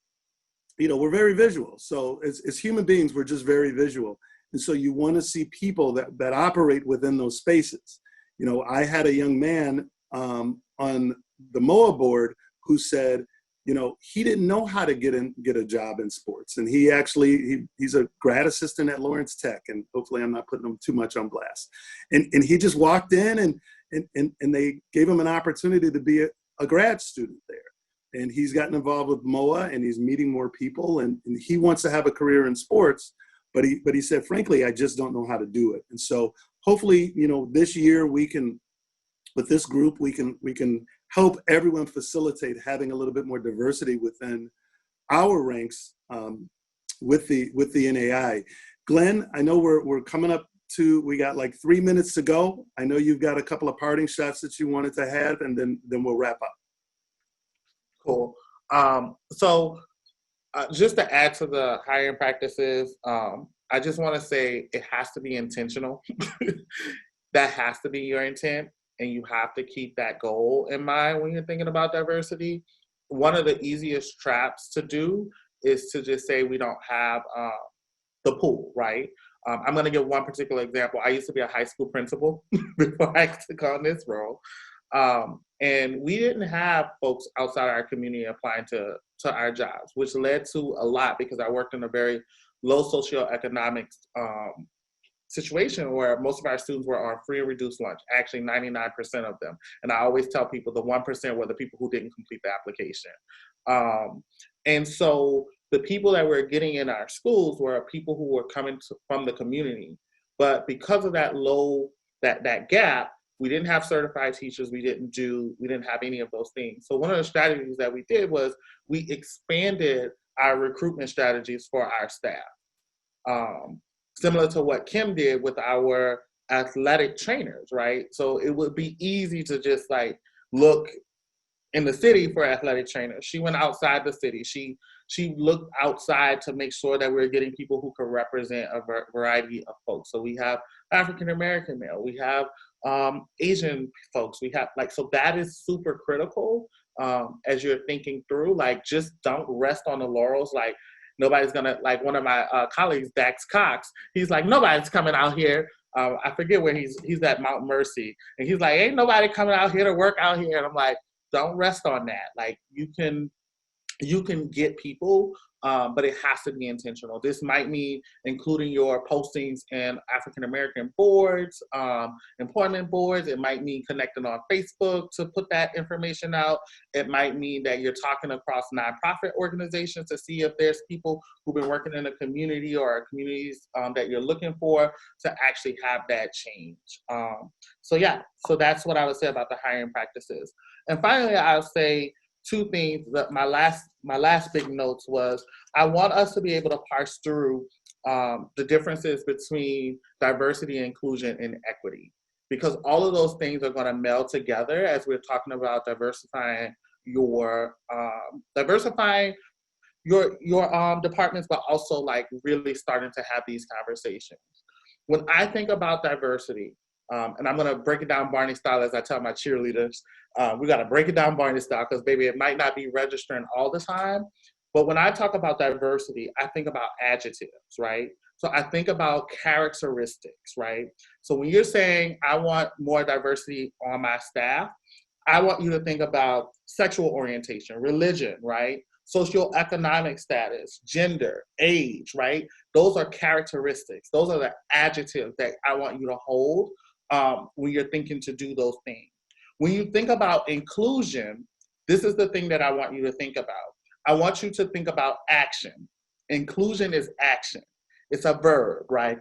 you know, we're very visual. So as human beings, we're just very visual. And so you want to see people that operate within those spaces. You know, I had a young man on the MOA board who said, you know, he didn't know how to get a job in sports. And he's a grad assistant at Lawrence Tech, and hopefully I'm not putting him too much on blast. And he just walked in and they gave him an opportunity to be a grad student there. And he's gotten involved with MOA, and he's meeting more people, and he wants to have a career in sports, but he said, frankly, I just don't know how to do it. And so hopefully, you know, this year with this group, we can help everyone facilitate having a little bit more diversity within our ranks with the NAI. Glenn, I know we're coming up to, we got like 3 minutes to go. I know you've got a couple of parting shots that you wanted to have, and then we'll wrap up. Cool. So just to add to the hiring practices, I just want to say it has to be intentional. That has to be your intent. And you have to keep that goal in mind when you're thinking about diversity. One of the easiest traps to do is to just say we don't have the pool, right? I'm going to give one particular example. I used to be a high school principal before I took on this role. And we didn't have folks outside our community applying to our jobs, which led to a lot, because I worked in a very low socioeconomic situation where most of our students were on free and reduced lunch, actually 99% of them. And I always tell people the 1% were the people who didn't complete the application. And so the people that we're getting in our schools were people who were coming from the community. But because of that that gap, we didn't have certified teachers. We didn't have any of those things. So one of the strategies that we did was we expanded our recruitment strategies for our staff. Similar to what Kim did with our athletic trainers, right? So it would be easy to just like look in the city for athletic trainers. She went outside the city. She looked outside to make sure that we're getting people who could represent a variety of folks. So we have African-American male, we have Asian folks, we have so that is super critical as you're thinking through, just don't rest on the laurels. Nobody's gonna, one of my colleagues, Dax Cox, he's like, nobody's coming out here. I forget where he's at Mount Mercy. And he's like, ain't nobody coming out here to work out here. And I'm like, don't rest on that. You can get people but it has to be intentional. This might mean including your postings in African American boards, employment boards. It might mean connecting on Facebook to put that information out. It might mean that you're talking across nonprofit organizations to see if there's people who've been working in a community or communities that you're looking for to actually have that change. So that's what I would say about the hiring practices. And finally, I'll say two things. That my last big notes was I want us to be able to parse through the differences between diversity, inclusion, and equity, because all of those things are going to meld together as we're talking about diversifying your departments, but also like really starting to have these conversations. When I think about diversity, and I'm gonna break it down Barney style as I tell my cheerleaders, we gotta break it down Barney style because baby, it might not be registering all the time. But when I talk about diversity, I think about adjectives, right? So I think about characteristics, right? So when you're saying I want more diversity on my staff, I want you to think about sexual orientation, religion, right? Socioeconomic status, gender, age, right? Those are characteristics. Those are the adjectives that I want you to hold when you're thinking to do those things. When you think about inclusion, this is the thing that I want you to think about. I want you to think about action. Inclusion is action. It's a verb, right?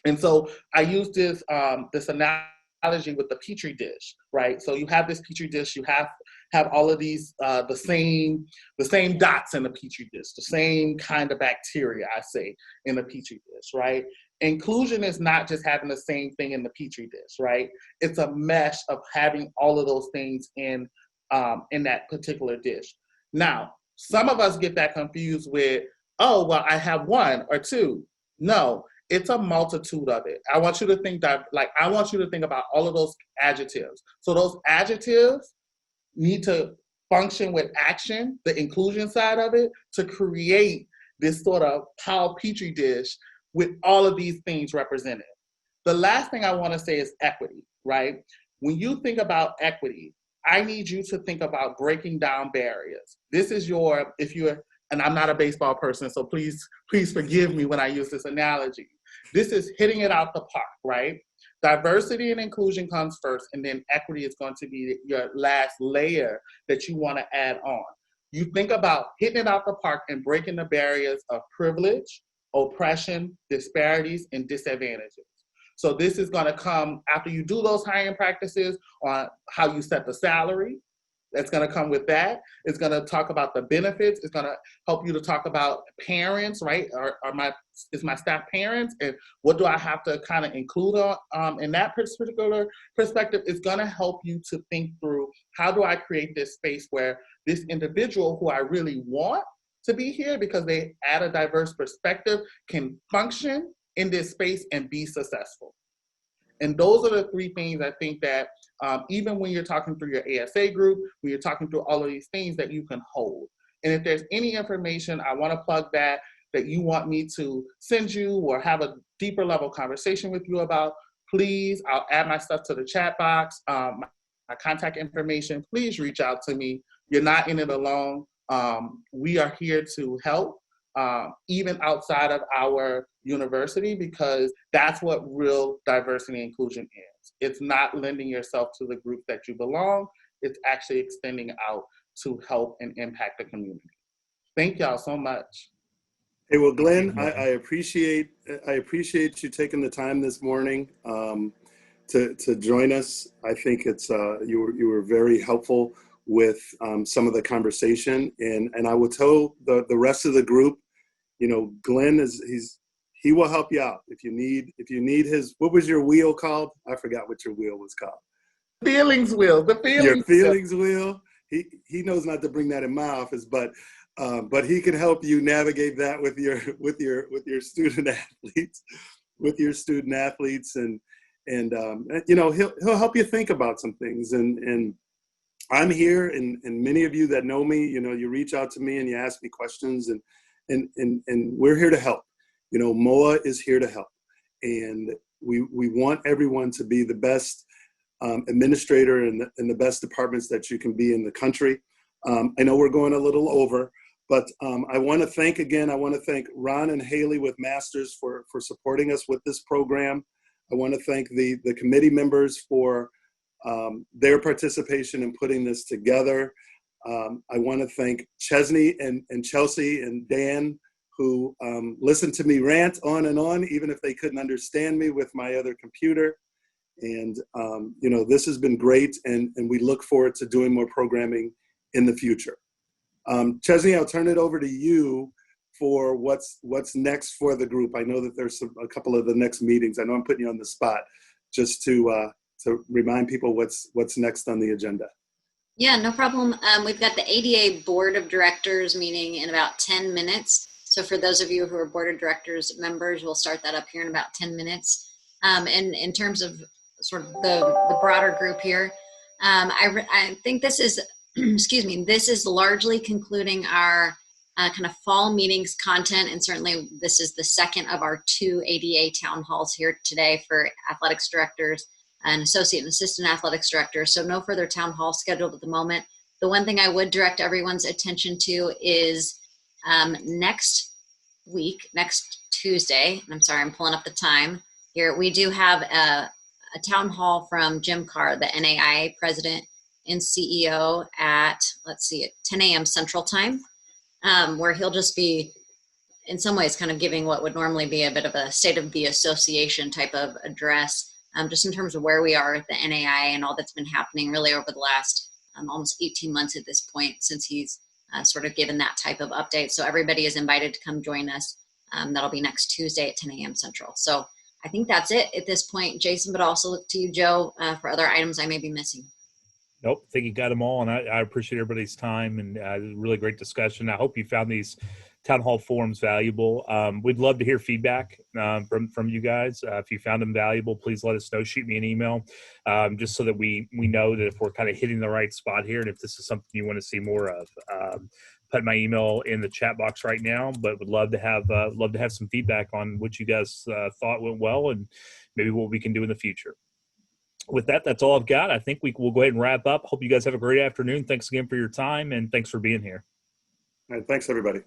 And so I use this analogy with the petri dish, right? So you have this petri dish, you have all of these the same dots in the petri dish, the same kind of bacteria, I say, in the petri dish, right? Inclusion is not just having the same thing in the petri dish, right? It's a mesh of having all of those things in that particular dish. Now, some of us get that confused with, oh, well, I have one or two. No, it's a multitude of it. I want you to think about all of those adjectives. So those adjectives need to function with action, the inclusion side of it, to create this sort of Powell Petri dish with all of these things represented. The last thing I want to say is equity, right? When you think about equity, I need you to think about breaking down barriers. This is and I'm not a baseball person, so please forgive me when I use this analogy. This is hitting it out the park, right? Diversity and inclusion comes first, and then equity is going to be your last layer that you want to add on. You think about hitting it out the park and breaking the barriers of privilege, oppression, disparities, and disadvantages. So this is going to come after you do those hiring practices on how you set the salary. That's going to come with that. It's going to talk about the benefits. It's going to help you to talk about parents, right? Is my staff parents? And what do I have to kind of include in that particular perspective? It's going to help you to think through, how do I create this space where this individual who I really want to be here because they add a diverse perspective can function in this space and be successful. And those are the three things I think that even when you're talking through your ASA group, when you're talking through all of these things that you can hold. And if there's any information I want to plug that you want me to send you or have a deeper level conversation with you about, please, I'll add my stuff to the chat box, my contact information. Please reach out to me. You're not in it alone. We are here to help. Even outside of our university, because that's what real diversity and inclusion is. It's not lending yourself to the group that you belong. It's actually extending out to help and impact the community. Thank y'all so much. Hey, well, Glenn, I appreciate you taking the time this morning to join us. I think it's you were very helpful with some of the conversation, and I will tell the rest of the group, Glenn he will help you out if you need his, what was your wheel called? I forgot what your wheel was called. Feelings wheel. Your feelings wheel. He knows not to bring that in my office, but he can help you navigate that with your student athletes, and he'll help you think about some things, and I'm here, and many of you that know me, you reach out to me and you ask me questions, and we're here to help. MOA is here to help, and we want everyone to be the best administrator in the best departments that you can be in the country. I know we're going a little over, But I want to thank Ron and Haley with Masters for supporting us with this program. I want to thank the committee members for their participation in putting this together. I want to thank Chesney and Chelsea and Dan, who listened to me rant on and on, even if they couldn't understand me with my other computer. And, this has been great, and we look forward to doing more programming in the future. Chesney, I'll turn it over to you for what's next for the group. I know that there's a couple of the next meetings. I know I'm putting you on the spot, just to remind people what's next on the agenda. Yeah, no problem. We've got the ADA Board of Directors meeting in about 10 minutes. So for those of you who are Board of Directors members, we'll start that up here in about 10 minutes. And in terms of sort of the broader group here, I think this is, excuse me, this is largely concluding our kind of fall meetings content. And certainly this is the second of our 2 ADA town halls here today for athletics directors and associate and assistant athletics directors. So no further town hall scheduled at the moment. The one thing I would direct everyone's attention to is next week, next Tuesday, and I'm sorry, I'm pulling up the time here. We do have a town hall from Jim Carr, the NAIA president and CEO at, let's see, at 10 a.m. Central Time, where he'll just be, in some ways, kind of giving what would normally be a bit of a state of the association type of address, just in terms of where we are at the NAIA and all that's been happening really over the last almost 18 months at this point since he's sort of given that type of update. So everybody is invited to come join us. That'll be next Tuesday at 10 a.m. Central. So I think that's it at this point, Jason, but also look to you, Joe, for other items I may be missing. Nope, I think you got them all, and I appreciate everybody's time, and really great discussion. I hope you found these town hall forums valuable. We'd love to hear feedback from you guys. If you found them valuable, please let us know. Shoot me an email, just so that we know that if we're kind of hitting the right spot here, and if this is something you want to see more of. Put my email in the chat box right now, but would love to have some feedback on what you guys thought went well, and maybe what we can do in the future. With that, that's all I've got. I think we'll go ahead and wrap up. Hope you guys have a great afternoon. Thanks again for your time, and thanks for being here. All right, thanks, everybody.